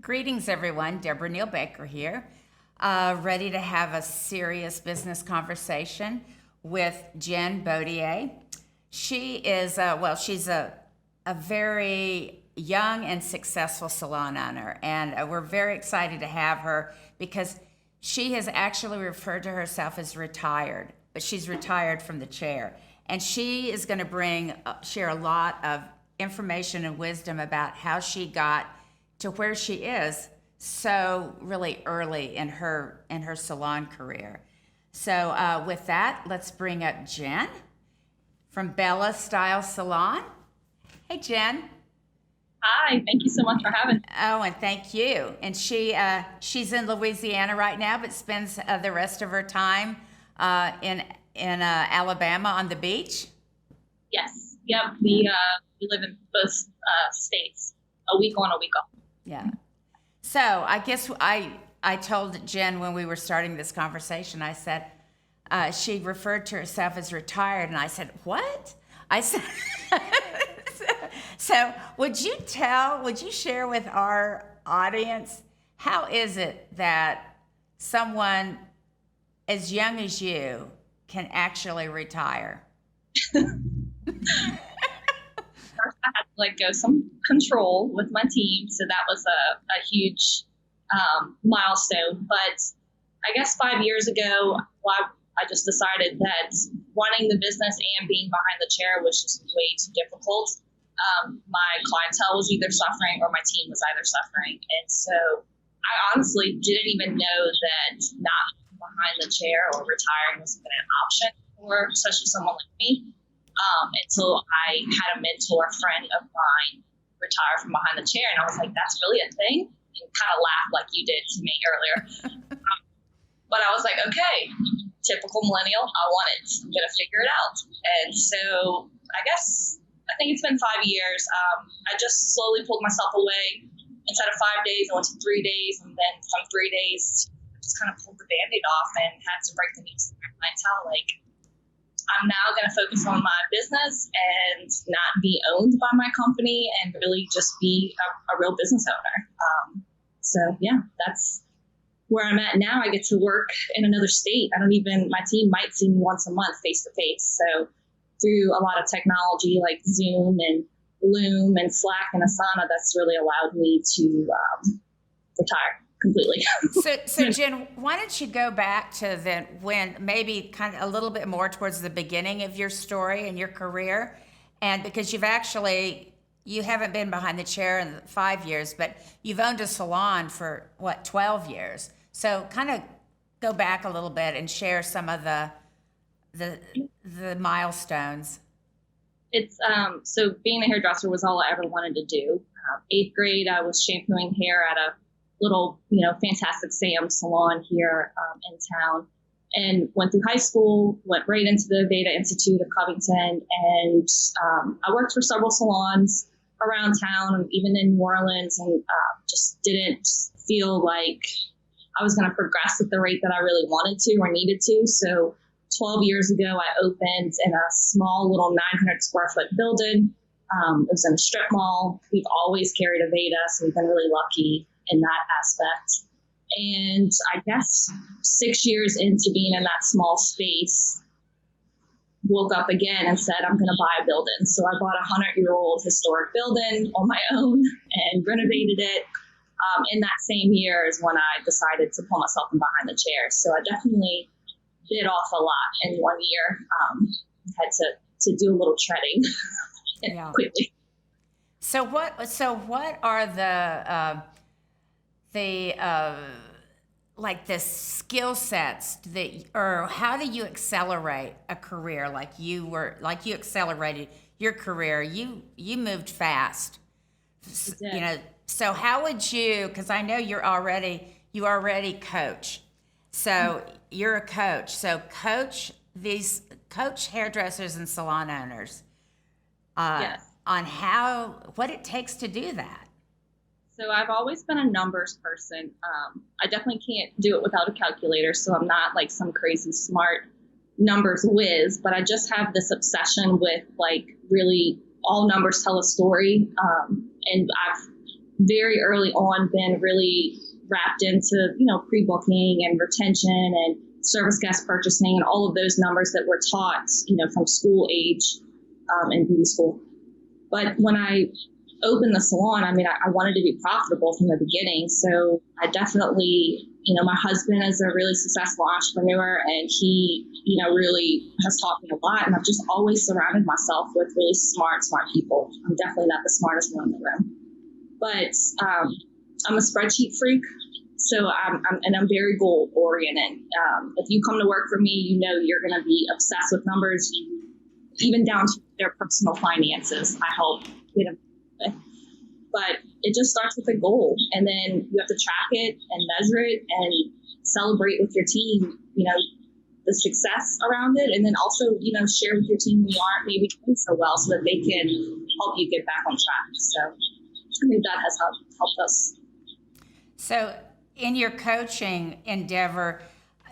Greetings, everyone. Deborah Neal Baker here, ready to have a serious business conversation with Jen Baudier. She is, she's a very young and successful salon owner, and we're very excited to have her because she has actually referred to herself as retired, but she's retired from the chair. And she is going to share a lot of information and wisdom about how she got to where she is so really early in her salon career. So with that, let's bring up Jen from Bella Style Salon. Hey, Jen. Hi, thank you so much for having me. Oh, and thank you. And she's in Louisiana right now, but spends the rest of her time in Alabama on the beach. Yes, yep, we live in both states, a week on, a week off. Yeah. So I guess I told Jen when we were starting this conversation, I said, she referred to herself as retired. And I said, what? I said, so would you share with our audience, how is it that someone as young as you can actually retire? First, I had to let go some control with my team, so that was a huge milestone. But I guess 5 years ago, I just decided that running the business and being behind the chair was just way too difficult. My clientele was either suffering or my team was either suffering. And so I honestly didn't even know that not behind the chair or retiring was even an option for especially someone like me. Until I had a mentor friend of mine retire from behind the chair. And I was like, that's really a thing? And kind of laughed like you did to me earlier. But I was like, okay, typical millennial, I want it. I'm going to figure it out. And so I think it's been 5 years. I just slowly pulled myself away. Instead of 5 days, I went to 3 days. And then from 3 days, I just kind of pulled the Band-Aid off and had to break the news to my clientele. Like, I'm now going to focus on my business and not be owned by my company and really just be a real business owner. So yeah, that's where I'm at now. I get to work in another state. My team might see me once a month face to face. So through a lot of technology like Zoom and Loom and Slack and Asana, that's really allowed me to retire completely. So Jen, why don't you go back to when maybe kind of a little bit more towards the beginning of your story and your career, and because you haven't been behind the chair in 5 years, but you've owned a salon for 12 years. So kind of go back a little bit and share some of the milestones. It's so being a hairdresser was all I ever wanted to do. 8th grade, I was shampooing hair at a little, Fantastic Sam salon here in town, and went through high school, went right into the Veda Institute of Covington, and I worked for several salons around town, even in New Orleans, and just didn't feel like I was going to progress at the rate that I really wanted to or needed to. So 12 years ago, I opened in a small little 900 square foot building. It was in a strip mall. We've always carried a Veda, so we've been really lucky in that aspect. And I guess 6 years into being in that small space, woke up again and said, I'm going to buy a building. So I bought a 100-year-old historic building on my own and renovated it. In that same year is when I decided to pull myself in behind the chair. So I definitely bit off a lot in 1 year. Had to do a little treading quickly. So what are the skill sets or how do you accelerate a career like you accelerated your career? You moved fast. So how would you, because I know you already coach. So you're a coach. So coach hairdressers and salon owners on what it takes to do that. So I've always been a numbers person. I definitely can't do it without a calculator, so I'm not like some crazy smart numbers whiz, but I just have this obsession with like really all numbers tell a story. And I've very early on been really wrapped into, pre-booking and retention and service guest purchasing and all of those numbers that we're taught, from school age and beauty school. But when I opened the salon, I wanted to be profitable from the beginning. So I definitely, my husband is a really successful entrepreneur, and he, really has taught me a lot. And I've just always surrounded myself with really smart people. I'm definitely not the smartest one in the room, but I'm a spreadsheet freak. So I'm very goal oriented. If you come to work for me, you're going to be obsessed with numbers, even down to their personal finances. I help get them with. But it just starts with a goal, and then you have to track it and measure it and celebrate with your team, the success around it, and then also, share with your team when you aren't maybe doing so well so that they can help you get back on track. So I think that has helped us. So in your coaching endeavor,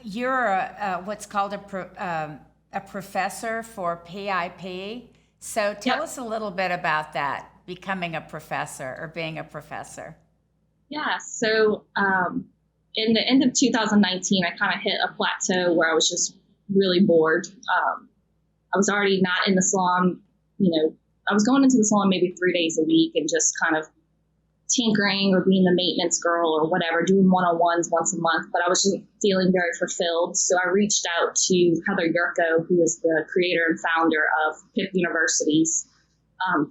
you're what's called a professor for PIP. So tell us a little bit about that, becoming a professor or being a professor. Yeah. So in the end of 2019, I kind of hit a plateau where I was just really bored. I was already not in the salon. I was going into the salon maybe 3 days a week and just kind of tinkering or being the maintenance girl or whatever, doing one-on-ones once a month, but I was just feeling very fulfilled. So I reached out to Heather Yurko, who is the creator and founder of PIP University's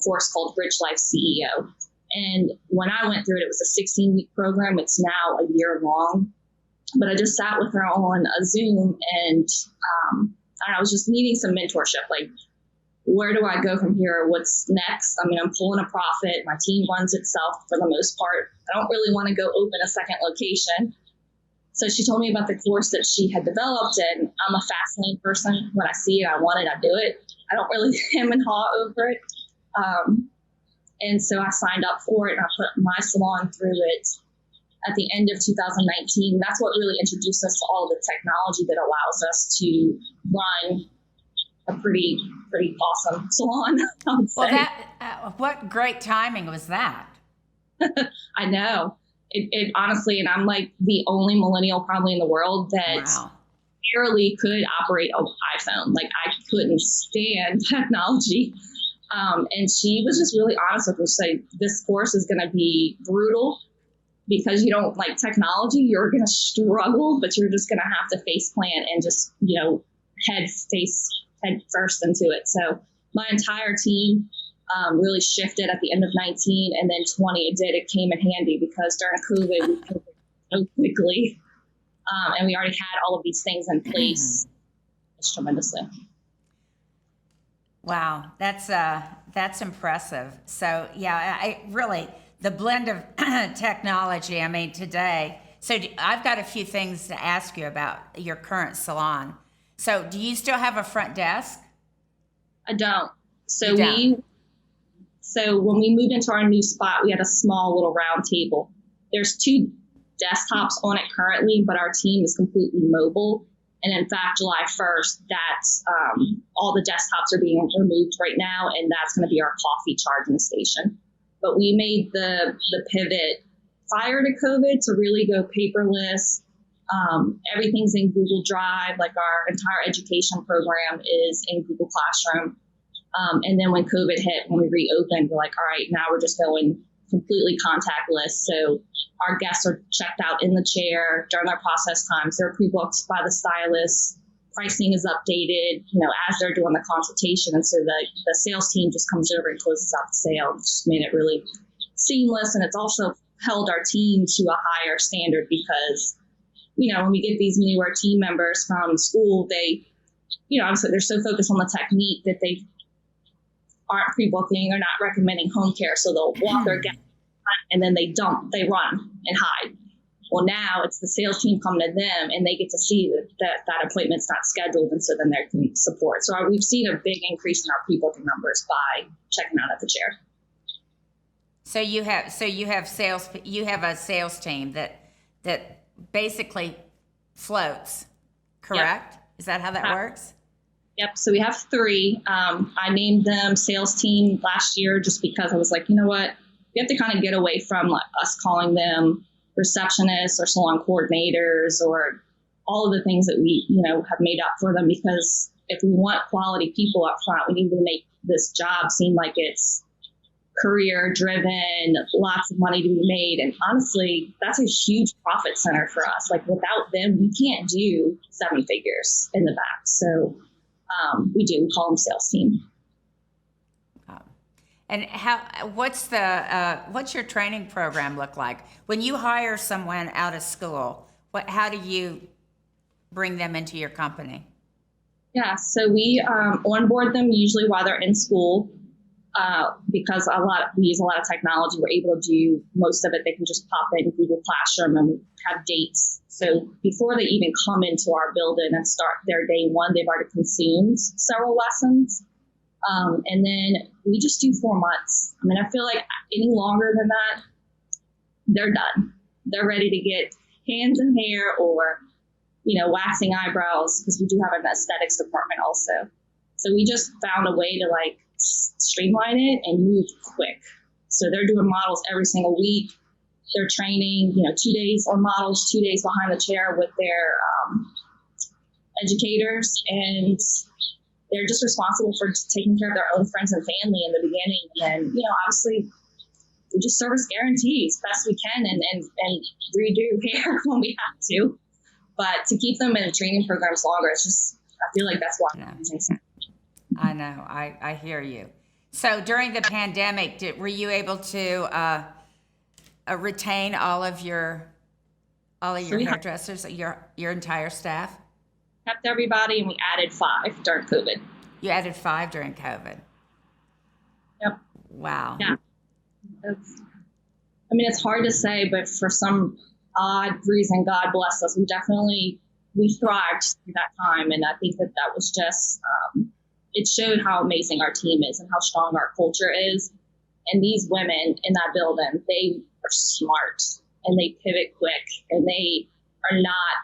course called Rich Life CEO. And when I went through it, it was a 16-week program. It's now a year long, but I just sat with her on a Zoom, and I was just needing some mentorship. Like, where do I go from here? What's next? I'm pulling a profit. My team runs itself for the most part. I don't really want to go open a second location. So she told me about the course that she had developed, and I'm a fast lane person. When I see it, I want it, I do it. I don't really hem and haw over it. And so I signed up for it, and I put my salon through it at the end of 2019. That's what really introduced us to all the technology that allows us to run a pretty awesome salon, I would say. Well, what great timing was that? I know. It honestly, and I'm like the only millennial probably in the world that barely could operate an iPhone. Like, I couldn't stand technology. And she was just really honest with me. She said, this course is going to be brutal because you don't like technology. You're going to struggle, but you're just going to have to face plant and just, head first into it. So my entire team really shifted at the end of 19, and then 20 it came in handy because during COVID we pivoted so quickly, and we already had all of these things in place. It's tremendously. Wow, that's impressive. So yeah, I really, the blend of technology, today. So I've got a few things to ask you about your current salon. So do you still have a front desk? I don't. So when we moved into our new spot, we had a small little round table. There's 2 desktops on it currently, but our team is completely mobile. And in fact, July 1st, that's all the desktops are being removed right now, and that's going to be our coffee charging station. But we made the pivot prior to COVID to really go paperless. Everything's in Google Drive. Like, our entire education program is in Google Classroom. And then when COVID hit, when we reopened, we're like, all right, now we're just going completely contactless. So our guests are checked out in the chair during their process times. They're pre-booked by the stylist. Pricing is updated, as they're doing the consultation. And so the sales team just comes over and closes out the sale. It just made it really seamless. And it's also held our team to a higher standard because, when we get these newer team members from school, they, obviously they're so focused on the technique that they aren't pre-booking or not recommending home care. So they'll walk their guests and then they run and hide. Well, now it's the sales team coming to them, and they get to see that appointment's not scheduled, and so then they can support. So we've seen a big increase in our pre-booking numbers by checking out at the chair. So you have a sales team that basically floats, correct? Yep. Is that how that works? Yep. So we have 3. I named them sales team last year just because I was like, you know what? we have to kind of get away from like us calling them receptionists or salon coordinators or all of the things that we, have made up for them, because if we want quality people up front, we need to make this job seem like it's career driven, lots of money to be made. And honestly, that's a huge profit center for us. Like without them, we can't do 7 figures in the back. So we call them sales team. And what's your training program look like? When you hire someone out of school, how do you bring them into your company? Yeah, so we onboard them usually while they're in school, because we use a lot of technology. We're able to do most of it. They can just pop in Google Classroom and we have dates. So before they even come into our building and start their day one, they've already consumed several lessons. And then we just do 4 months. I mean, I feel like any longer than that, they're done. They're ready to get hands in hair or, waxing eyebrows, because we do have an aesthetics department also. So we just found a way to like streamline it and move quick. So they're doing models every single week. They're training, 2 days on models, 2 days behind the chair with their educators, and they're just responsible for taking care of their own friends and family in the beginning. And then, obviously, we just service guarantees best we can and redo hair when we have to. But to keep them in training programs longer, it's just, I feel like that's why. I know. I hear you. So during the pandemic, were you able to retain all of your hairdressers, your entire staff? Kept everybody, and we added 5 during COVID. You added 5 during COVID. Yep. Wow. Yeah. It's hard to say, but for some odd reason, God bless us. We thrived through that time, and I think that was just it showed how amazing our team is and how strong our culture is. And these women in that building, they are smart and they pivot quick, and they are not.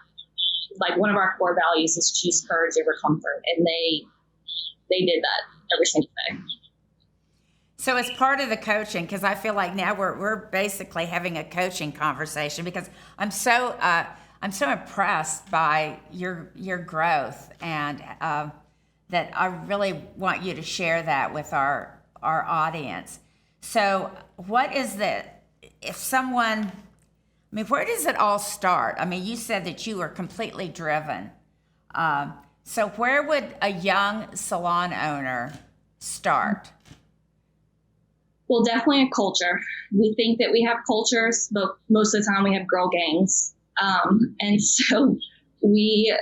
Like one of our core values is choose courage over comfort, and they did that every single day. So as part of the coaching, because I feel like now we're basically having a coaching conversation, because I'm so impressed by your growth, and that I really want you to share that with our audience. So what is if someone, where does it all start? You said that you were completely driven. So where would a young salon owner start? Well, definitely a culture. We think that we have cultures, but most of the time we have girl gangs. And so we,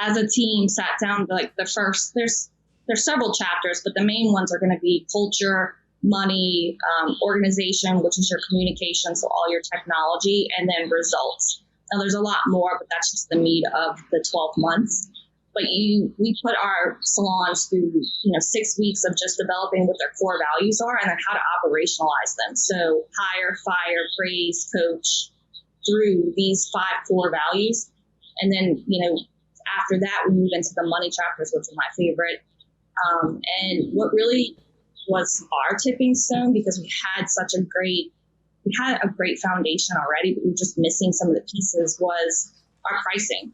as a team, sat down like the first, there's several chapters, but the main ones are going to be culture, money, organization, which is your communication, so all your technology, and then results. Now there's a lot more, but that's just the meat of the 12 months. But we put our salons through 6 weeks of just developing what their core values are and then how to operationalize them. So hire, fire, praise, coach through these 5 core values. And then, after that, we move into the money chapters, which are my favorite. And what really was our tipping stone, because we had a great foundation already, but we were just missing some of the pieces, was our pricing.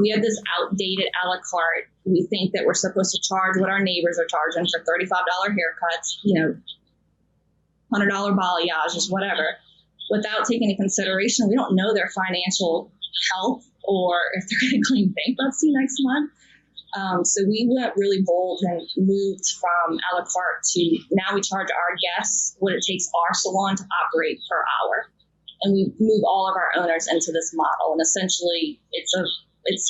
We have this outdated a la carte. We think that we're supposed to charge what our neighbors are charging for $35 haircuts, $100 balayages, whatever, without taking into consideration, we don't know their financial health or if they're going to claim bankruptcy next month. So we went really bold and moved from a la carte to now we charge our guests what it takes our salon to operate per hour. And we move all of our owners into this model. And essentially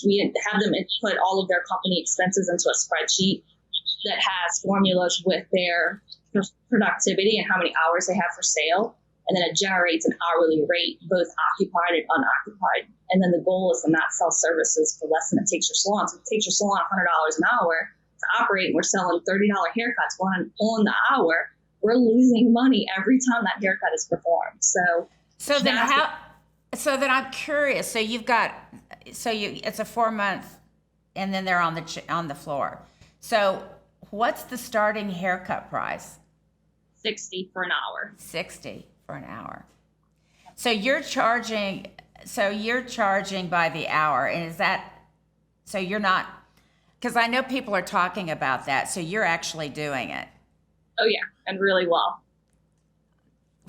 we have them put all of their company expenses into a spreadsheet that has formulas with their productivity and how many hours they have for sale. And then it generates an hourly rate, both occupied and unoccupied. And then the goal is to not sell services for less than it takes your salon. So if it takes your salon $100 an hour to operate, and we're selling $30 haircuts on the hour, we're losing money every time that haircut is performed. So then I'm curious. So it's a 4-month, and then they're on the floor. So what's the starting haircut price? $60 for an hour. $60 for an hour. So you're charging by the hour, and is that, so you're not, because I know people are talking about that, so you're actually doing it. Oh yeah, and really well.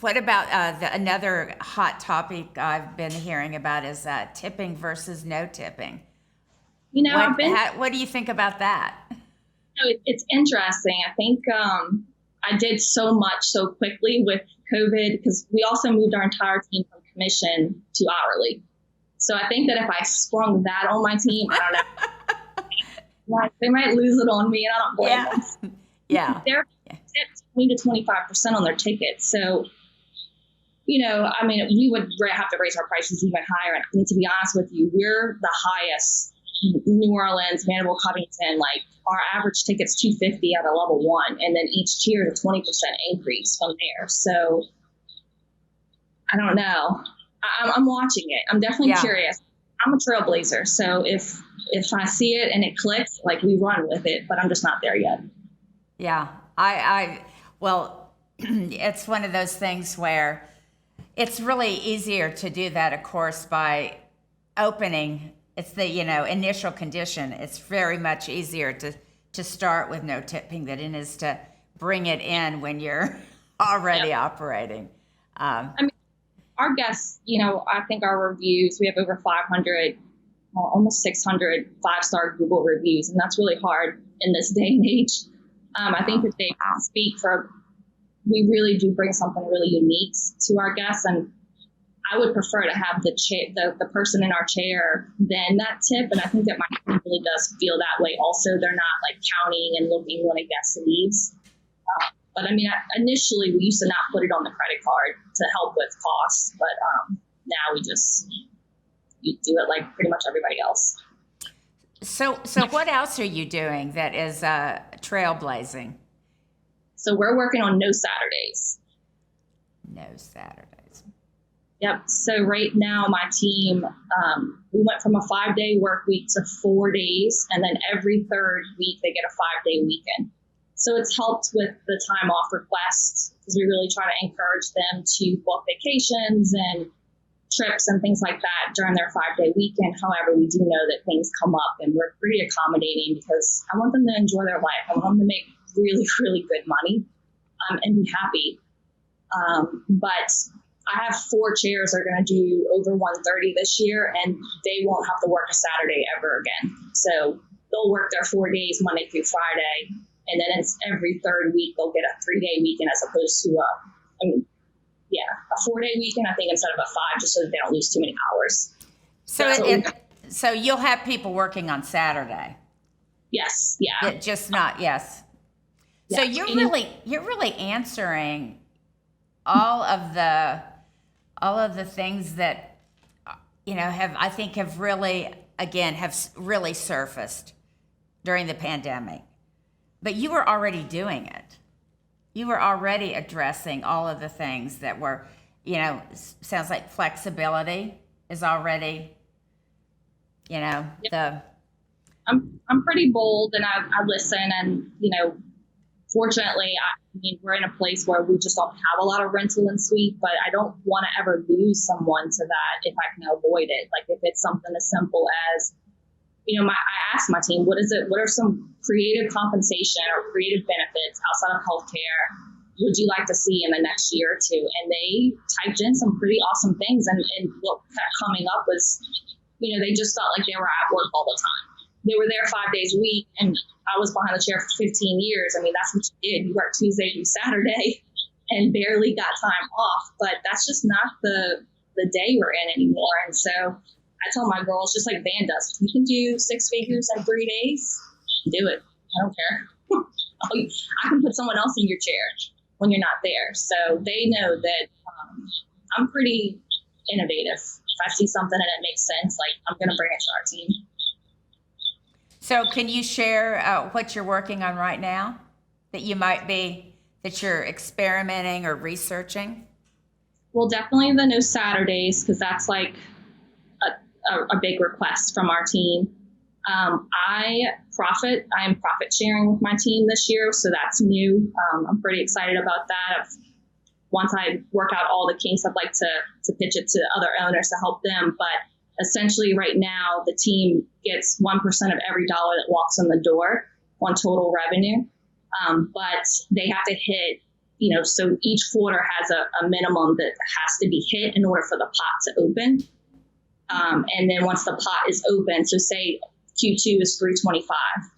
What about another hot topic I've been hearing about is tipping versus no tipping. You know, What do you think about that? It's interesting. I think I did so much so quickly with COVID because we also moved our entire team from commission to hourly. So I think that if I sprung that on my team, I don't know, they might lose it on me, and I don't blame them. Yeah. They're tipped 20 to 25% on their tickets. So, you know, I mean, we would have to raise our prices even higher. And I mean, to be honest with you, we're the highest. New Orleans, Vanderbilt, Covington, like our average ticket's $250 at a level 1, and then each tier is a 20% increase from there. So I don't know. I'm watching it. I'm definitely curious. I'm a trailblazer, so if I see it and it clicks, like we run with it, but I'm just not there yet. Yeah, well, it's one of those things where it's really easier to do that, of course, by opening. It's the, initial condition. It's very much easier to start with no tipping than it is to bring it in when you're already operating. I mean, our guests, I think our reviews, we have over 500, almost 600 5-star Google reviews, and that's really hard in this day and age. I think that they speak for, we really do bring something really unique to our guests, and I would prefer to have the person in our chair than that tip. And I think that my team really does feel that way. Also, they're not like counting and looking when a guest leaves. But I mean, initially we used to not put it on the credit card to help with costs, but now we do it like pretty much everybody else. So what else are you doing that is trailblazing? So we're working on no Saturdays. No Saturdays. Yep. So right now, my team, we went from a 5-day work week to 4 days, and then every third week they get a 5-day weekend. So it's helped with the time off requests because we really try to encourage them to book vacations and trips and things like that during their 5-day weekend. However, we do know that things come up, and we're pretty accommodating because I want them to enjoy their life. I want them to make really, really good money and be happy. But I have 4 chairs that are going to do over 130 this year, and they won't have to work a Saturday ever again. So they'll work their 4 days, Monday through Friday, and then it's every third week they'll get a 3-day weekend as opposed to a 4-day weekend, I think, instead of a 5, just so that they don't lose too many hours. So you'll have people working on Saturday. Yes. Yeah. Just not. Yes. So you're really answering all of the things that have really surfaced during the pandemic. But you were already doing it. You were already addressing all of the things that were, sounds like flexibility is already, the. I'm pretty bold, and I listen, and fortunately, we're in a place where we just don't have a lot of rental and suite, but I don't want to ever lose someone to that if I can avoid it. Like if it's something as simple as, I asked my team, what are some creative compensation or creative benefits outside of healthcare would you like to see in the next year or two? And they typed in some pretty awesome things. And what kept coming up was, they just felt like they were at work all the time. They were there 5 days a week, and I was behind the chair for 15 years. I mean, that's what you did. You worked Tuesday through Saturday and barely got time off. But that's just not the day we're in anymore. And so I tell my girls, just like Van does, if you can do 6 figures in 3 days, do it. I don't care. I can put someone else in your chair when you're not there. So they know that I'm pretty innovative. If I see something and it makes sense, like I'm going to bring it to our team. So can you share what you're working on right now that you're experimenting or researching? Well, definitely the no Saturdays, because that's like a big request from our team. I'm profit sharing with my team this year, so that's new. I'm pretty excited about that. I've once I work out all the kinks, I'd like to pitch it to other owners to help them. But essentially right now, the team gets 1% of every dollar that walks in the door on total revenue. But they have to hit, so each quarter has a minimum that has to be hit in order for the pot to open. And then once the pot is open, so say Q2 is 325.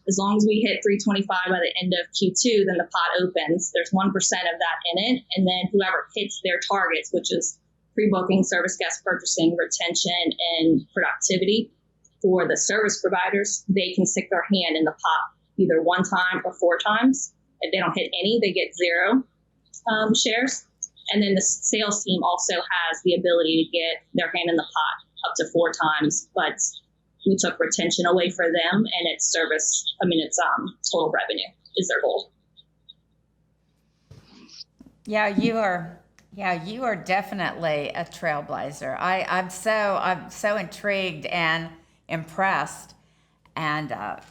As long as we hit 325 by the end of Q2, then the pot opens. There's 1% of that in it. And then whoever hits their targets, which is pre-booking, service guest purchasing, retention, and productivity for the service providers, they can stick their hand in the pot either 1 time or 4 times. If they don't hit any, they get 0 shares. And then the sales team also has the ability to get their hand in the pot up to 4 times, but we took retention away for them, and it's total revenue is their goal. Yeah, you are definitely a trailblazer. I'm so intrigued and impressed, and I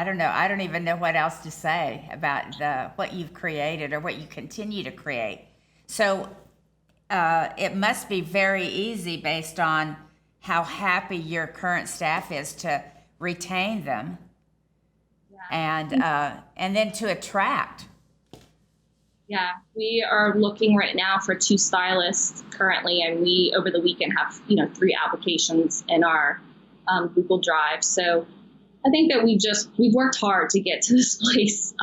don't know. I don't even know what else to say about what you've created or what you continue to create. So it must be very easy based on how happy your current staff is to retain them, and then to attract. Yeah, we are looking right now for 2 stylists currently, and we over the weekend have 3 applications in our Google Drive. So I think that we've worked hard to get to this place.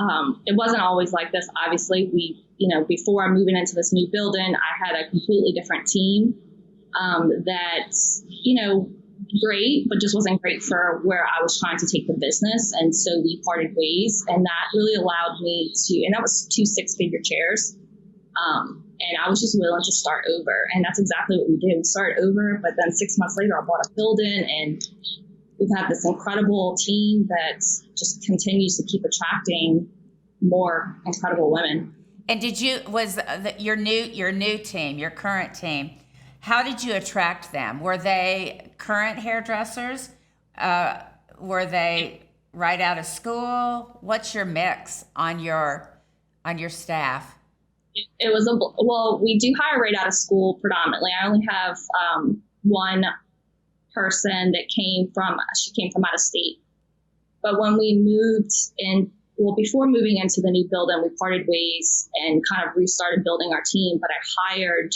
It wasn't always like this. Obviously, before moving into this new building, I had a completely different team that's great, but just wasn't great for where I was trying to take the business. And so we parted ways, and that really allowed me to, and that was 2 6-figure chairs. And I was just willing to start over. And that's exactly what we did. We started over, but then 6 months later, I bought a building, and we've had this incredible team that just continues to keep attracting more incredible women. And your new team, your current team, how did you attract them? Were they current hairdressers? Were they right out of school? What's your mix on your staff? It was we do hire right out of school predominantly. I only have one person that came from out of state. But when we moved in, before moving into the new building, we parted ways and kind of restarted building our team. But I hired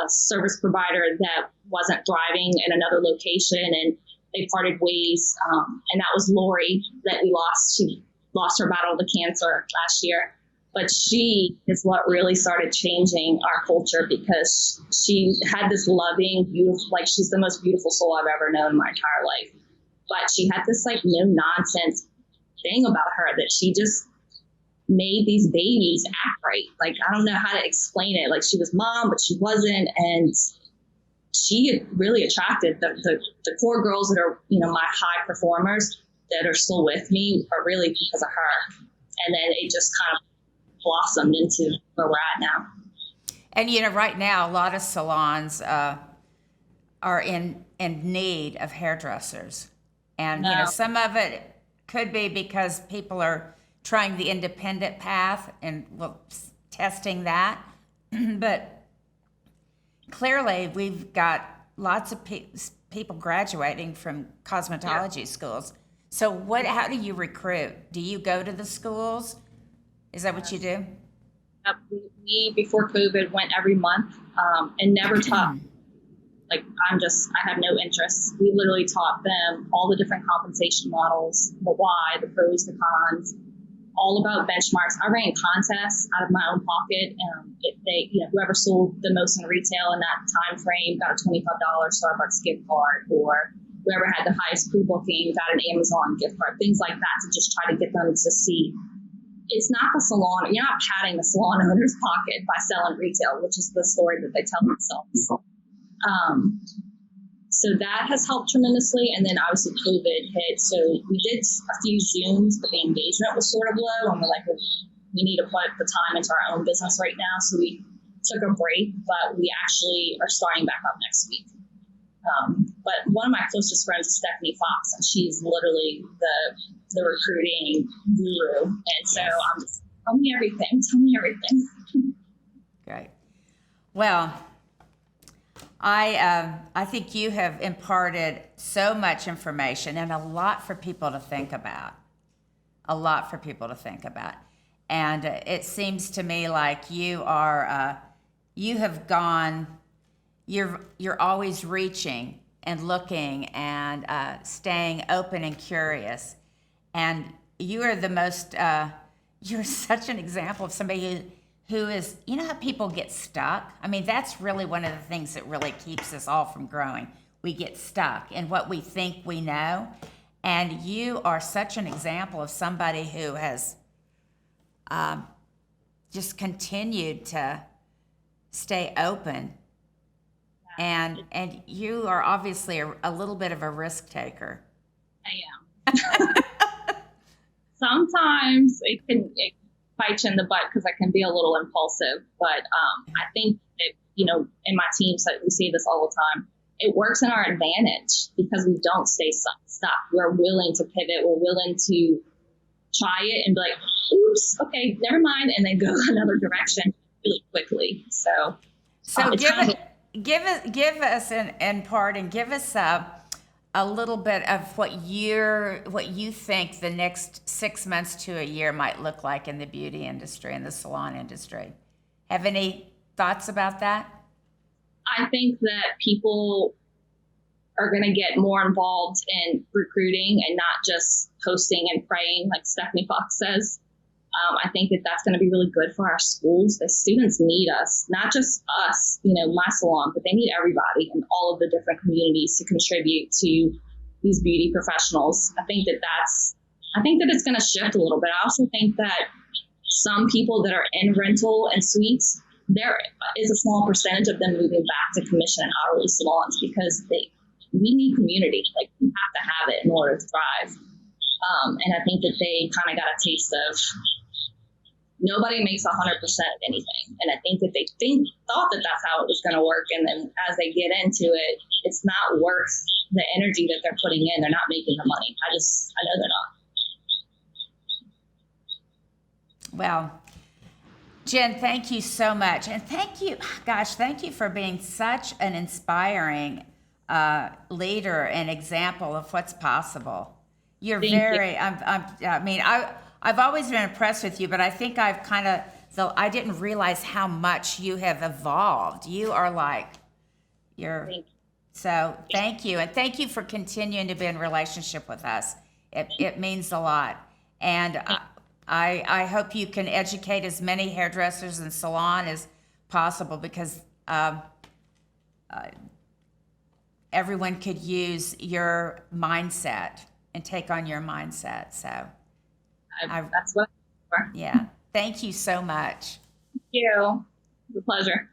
a service provider that wasn't thriving in another location, and they parted ways. And that was Lori that we lost. She lost her battle to cancer last year. But she is what really started changing our culture, because she had this loving, beautiful, she's the most beautiful soul I've ever known in my entire life. But she had this no nonsense thing about her that she just made these babies act right. I don't know how to explain it. She was mom, but she wasn't. And she really attracted the core girls that are, my high performers that are still with me are really because of her. And then it just kind of blossomed into where we're at now. And right now a lot of salons are in need of hairdressers, and some of it could be because people are trying the independent path and testing that, but clearly we've got lots of people graduating from cosmetology schools. So how do you recruit? Do you go to the schools? Is that what you do? We before COVID went every month and never taught. I have no interest. We literally taught them all the different compensation models, the why, the pros, the cons, all about benchmarks. I ran contests out of my own pocket. If they, whoever sold the most in retail in that time frame got a $25 Starbucks gift card, or whoever had the highest pre-booking got an Amazon gift card, things like that, to just try to get them to see. It's not the salon. You're not patting the salon owner's pocket by selling retail, which is the story that they tell themselves. So that has helped tremendously. And then obviously COVID hit. So we did a few Zooms, but the engagement was sort of low. And we're like, we need to put the time into our own business right now. So we took a break, but we actually are starting back up next week. But one of my closest friends is Stephanie Fox, and she's literally the recruiting guru. And so I'm just, tell me everything. Great. Well, I think you have imparted so much information and a lot for people to think about. A lot for people to think about. And it seems to me like you are, you have gone, you're always reaching and looking and staying open and curious. And you are the most, you're such an example of somebody who is, you know how people get stuck? I mean, that's really one of the things that really keeps us all from growing. We get stuck in what we think we know. And you are such an example of somebody who has just continued to stay open. And you are obviously a little bit of a risk taker. I am. Sometimes it bite you in the butt because I can be a little impulsive. But I think that, you know, in my team, so we see this all the time, it works in our advantage because we don't stay stuck. We're willing to pivot. We're willing to try it and be like, oops, okay, never mind, and then go another direction really quickly. So give us in part, and give us a little bit of what you think the next 6 months to a year might look like in the beauty industry and the salon industry. Have any thoughts about that? I think that people are going to get more involved in recruiting and not just posting and praying like Stephanie Fox says. I think that that's going to be really good for our schools. The students need us, not just us, you know, my salon, but they need everybody in all of the different communities to contribute to these beauty professionals. I think that it's going to shift a little bit. I also think that some people that are in rental and suites, there is a small percentage of them moving back to commission and hourly salons because we need community. Like, we have to have it in order to thrive. And I think that they kind of got a taste of nobody makes 100% of anything. And I think that they thought that that's how it was going to work. And then as they get into it, it's not worth the energy that they're putting in. They're not making the money. I know they're not. Well, Jen, thank you so much. And thank you for being such an inspiring leader and example of what's possible. I've always been impressed with you, but I think I didn't realize how much you have evolved. You are so thank you. And thank you for continuing to be in relationship with us. It means a lot. And I hope you can educate as many hairdressers and salon as possible because everyone could use your mindset and take on your mindset. So that's what I'm for. Yeah. Thank you so much. Thank you. It's a pleasure.